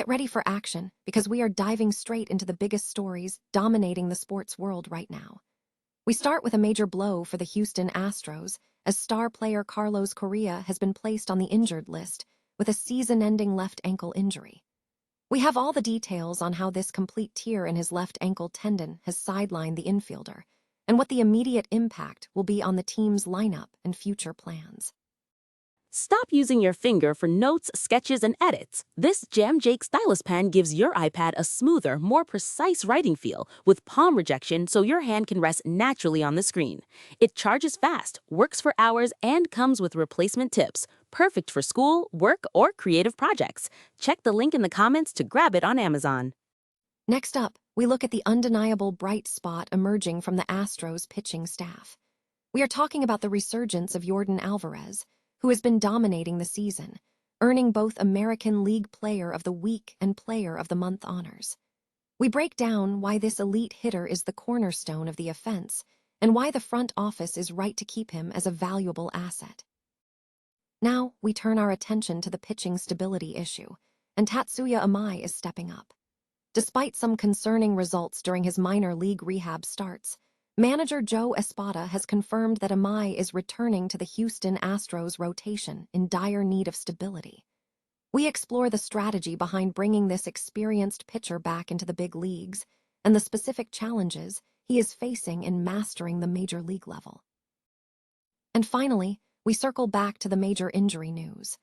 Get ready for action, because we are diving straight into the biggest stories dominating the sports world right now. We start with a major blow for the Houston Astros, as star player Carlos Correa has been placed on the injured list with a season-ending left ankle injury. We have all the details on how this complete tear in his left ankle tendon has sidelined the infielder, and what the immediate impact will be on the team's lineup and future plans. Stop using your finger for notes, sketches, and edits. This Jam Jake stylus pen gives your iPad a smoother, more precise writing feel with palm rejection so your hand can rest naturally on the screen. It charges fast, works for hours, and comes with replacement tips. Perfect for school, work, or creative projects. Check the link in the comments to grab it on Amazon. Next up, we look at the undeniable bright spot emerging from the Astros pitching staff. We are talking about the resurgence of Yordan Alvarez, who has been dominating the season, earning both American League Player of the Week and Player of the Month honors. We break down why this elite hitter is the cornerstone of the offense and why the front office is right to keep him as a valuable asset. Now, we turn our attention to the pitching stability issue, and Tatsuya Imai is stepping up. Despite some concerning results during his minor league rehab starts, manager Joe Espada has confirmed that Imai is returning to the Houston Astros rotation in dire need of stability. We explore the strategy behind bringing this experienced pitcher back into the big leagues and the specific challenges he is facing in mastering the major league level. And finally, we circle back to the major injury news.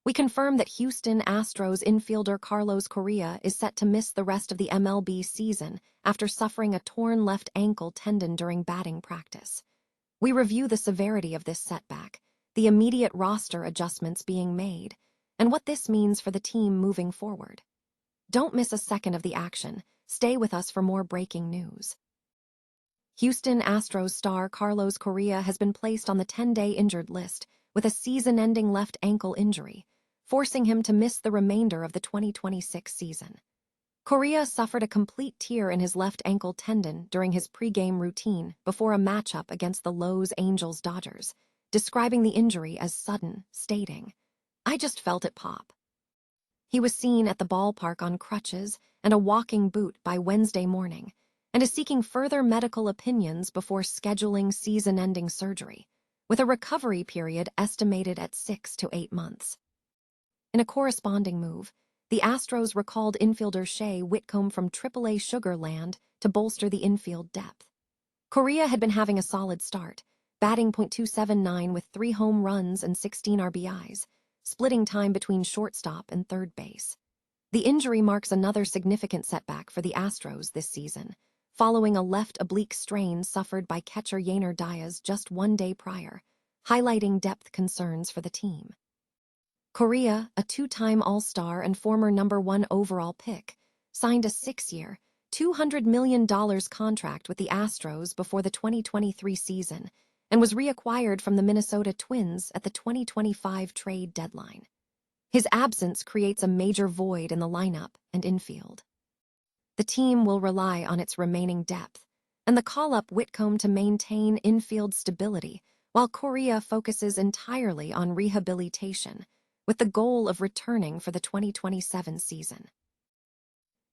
We confirm that Houston Astros infielder Carlos Correa is set to miss the rest of the MLB season after suffering a torn left ankle tendon during batting practice. We review the severity of this setback, the immediate roster adjustments being made, and what this means for the team moving forward. Don't miss a second of the action. Stay with us for more breaking news. Houston Astros star Carlos Correa has been placed on the 10-day injured list with a season-ending left ankle injury, forcing him to miss the remainder of the 2026 season. Correa suffered a complete tear in his left ankle tendon during his pregame routine before a matchup against the Los Angeles Dodgers, describing the injury as sudden, stating, "I just felt it pop." He was seen at the ballpark on crutches and a walking boot by Wednesday morning, and is seeking further medical opinions before scheduling season-ending surgery, with a recovery period estimated at 6 to 8 months. In a corresponding move, the Astros recalled infielder Shea Whitcomb from AAA Sugar Land to bolster the infield depth. Correa had been having a solid start, batting .279 with 3 home runs and 16 RBIs, splitting time between shortstop and third base. The injury marks another significant setback for the Astros this season, following a left oblique strain suffered by catcher Yainer Diaz just 1 day prior, highlighting depth concerns for the team. Correa, a 2-time All-Star and former #1 overall pick, signed a 6-year, $200 million contract with the Astros before the 2023 season and was reacquired from the Minnesota Twins at the 2025 trade deadline. His absence creates a major void in the lineup and infield. The team will rely on its remaining depth and the call-up Whitcomb to maintain infield stability, while Correa focuses entirely on rehabilitation, with the goal of returning for the 2027 season.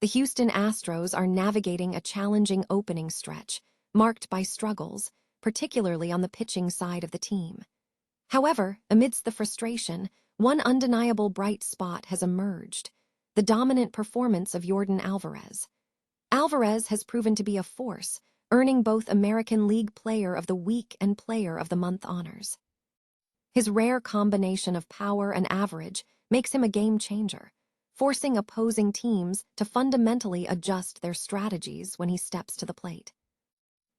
The Houston Astros are navigating a challenging opening stretch, marked by struggles, particularly on the pitching side of the team. However, amidst the frustration, one undeniable bright spot has emerged: the dominant performance of Yordan Alvarez. Alvarez has proven to be a force, earning both American League Player of the Week and Player of the Month honors. His rare combination of power and average makes him a game changer, forcing opposing teams to fundamentally adjust their strategies when he steps to the plate.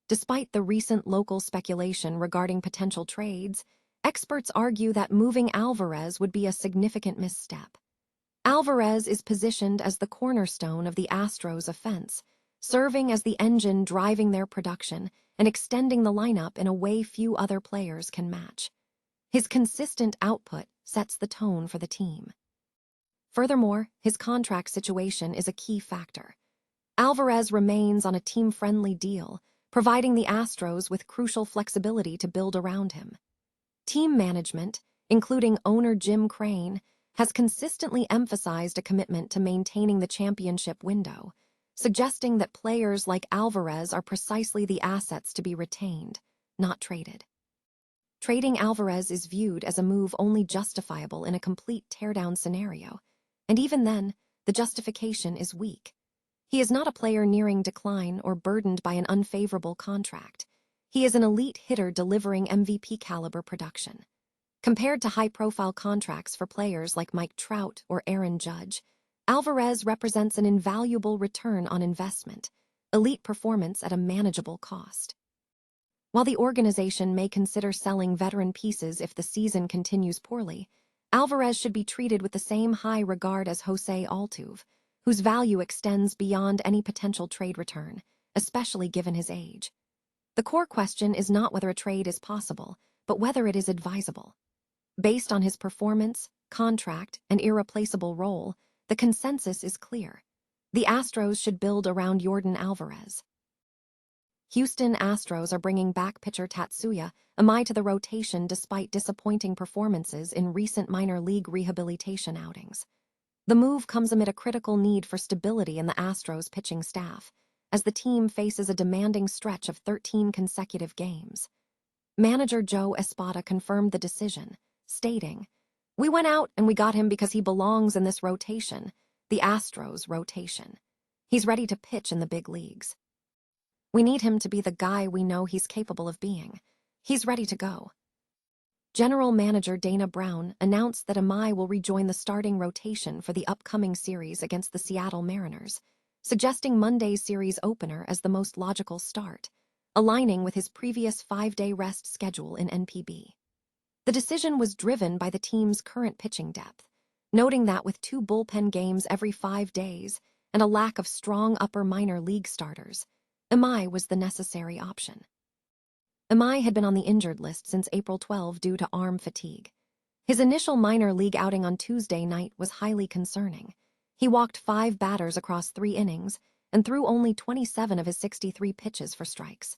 Despite the recent local speculation regarding potential trades, experts argue that moving Alvarez would be a significant misstep. Alvarez is positioned as the cornerstone of the Astros' offense, serving as the engine driving their production and extending the lineup in a way few other players can match. His consistent output sets the tone for the team. Furthermore, his contract situation is a key factor. Alvarez remains on a team-friendly deal, providing the Astros with crucial flexibility to build around him. Team management, including owner Jim Crane, has consistently emphasized a commitment to maintaining the championship window, suggesting that players like Alvarez are precisely the assets to be retained, not traded. Trading Alvarez is viewed as a move only justifiable in a complete teardown scenario, and even then, the justification is weak. He is not a player nearing decline or burdened by an unfavorable contract. He is an elite hitter delivering MVP-caliber production. Compared to high-profile contracts for players like Mike Trout or Aaron Judge, Alvarez represents an invaluable return on investment, elite performance at a manageable cost. While the organization may consider selling veteran pieces if the season continues poorly, Alvarez should be treated with the same high regard as Jose Altuve, whose value extends beyond any potential trade return, especially given his age. The core question is not whether a trade is possible, but whether it is advisable. Based on his performance, contract, and irreplaceable role, the consensus is clear. The Astros should build around Yordan Alvarez. Houston Astros are bringing back pitcher Tatsuya Imai to the rotation despite disappointing performances in recent minor league rehabilitation outings. The move comes amid a critical need for stability in the Astros pitching staff, as the team faces a demanding stretch of 13 consecutive games. Manager Joe Espada confirmed the decision, stating, "We went out and we got him because he belongs in this rotation, the Astros rotation. He's ready to pitch in the big leagues. We need him to be the guy we know he's capable of being. He's ready to go." General Manager Dana Brown announced that Imai will rejoin the starting rotation for the upcoming series against the Seattle Mariners, suggesting Monday's series opener as the most logical start, aligning with his previous 5-day rest schedule in NPB. The decision was driven by the team's current pitching depth, noting that with 2 bullpen games every 5 days and a lack of strong upper minor league starters, Imai was the necessary option. Imai had been on the injured list since April 12 due to arm fatigue. His initial minor league outing on Tuesday night was highly concerning. He walked 5 batters across 3 innings and threw only 27 of his 63 pitches for strikes.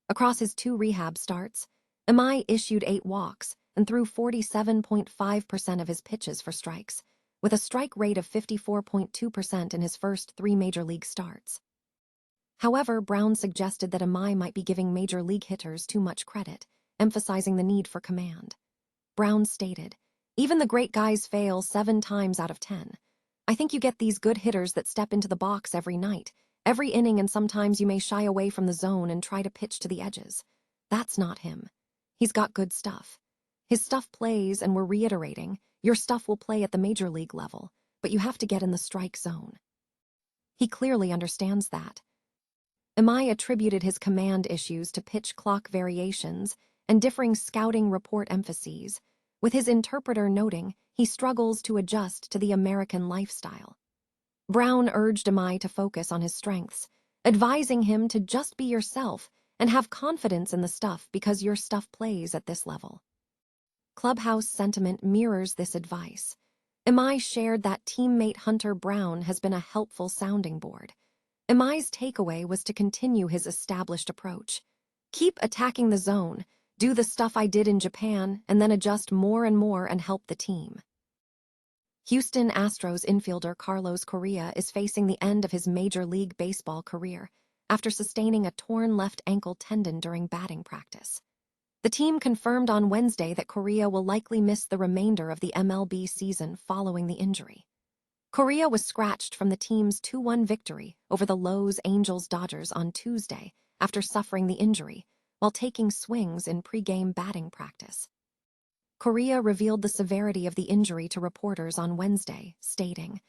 Across his 2 rehab starts, Imai issued 8 walks and threw 47.5% of his pitches for strikes, with a strike rate of 54.2% in his first 3 major league starts. However, Brown suggested that Imai might be giving major league hitters too much credit, emphasizing the need for command. Brown stated, "Even the great guys fail 7 times out of 10. I think you get these good hitters that step into the box every night, every inning, and sometimes you may shy away from the zone and try to pitch to the edges. That's not him. He's got good stuff. His stuff plays, and we're reiterating, your stuff will play at the major league level, but you have to get in the strike zone." He clearly understands that. Imai attributed his command issues to pitch clock variations and differing scouting report emphases, with his interpreter noting he struggles to adjust to the American lifestyle. Brown urged Imai to focus on his strengths, advising him to just be yourself and have confidence in the stuff because your stuff plays at this level. Clubhouse sentiment mirrors this advice. Imai shared that teammate Hunter Brown has been a helpful sounding board. Imai's takeaway was to continue his established approach. Keep attacking the zone, do the stuff I did in Japan, and then adjust more and more and help the team. Houston Astros infielder Carlos Correa is facing the end of his Major League Baseball career after sustaining a torn left ankle tendon during batting practice. The team confirmed on Wednesday that Correa will likely miss the remainder of the MLB season following the injury. Correa was scratched from the team's 2-1 victory over the Los Angeles Dodgers on Tuesday after suffering the injury, while taking swings in pregame batting practice. Correa revealed the severity of the injury to reporters on Wednesday, stating,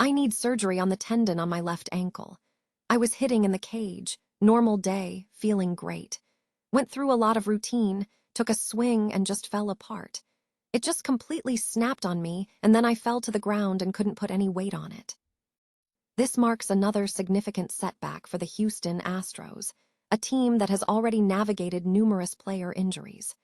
"I need surgery on the tendon on my left ankle. I was hitting in the cage, normal day, feeling great. Went through a lot of routine, took a swing and just fell apart. It just completely snapped on me, and then I fell to the ground and couldn't put any weight on it." This marks another significant setback for the Houston Astros, a team that has already navigated numerous player injuries.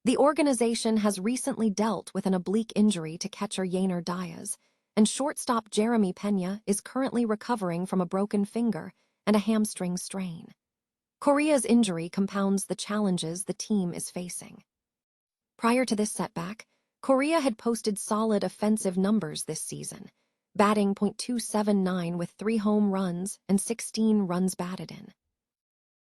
The organization has recently dealt with an oblique injury to catcher Yainer Diaz, and shortstop Jeremy Pena is currently recovering from a broken finger and a hamstring strain. Correa's injury compounds the challenges the team is facing. Prior to this setback, Correa had posted solid offensive numbers this season, batting .279 with 3 home runs and 16 runs batted in.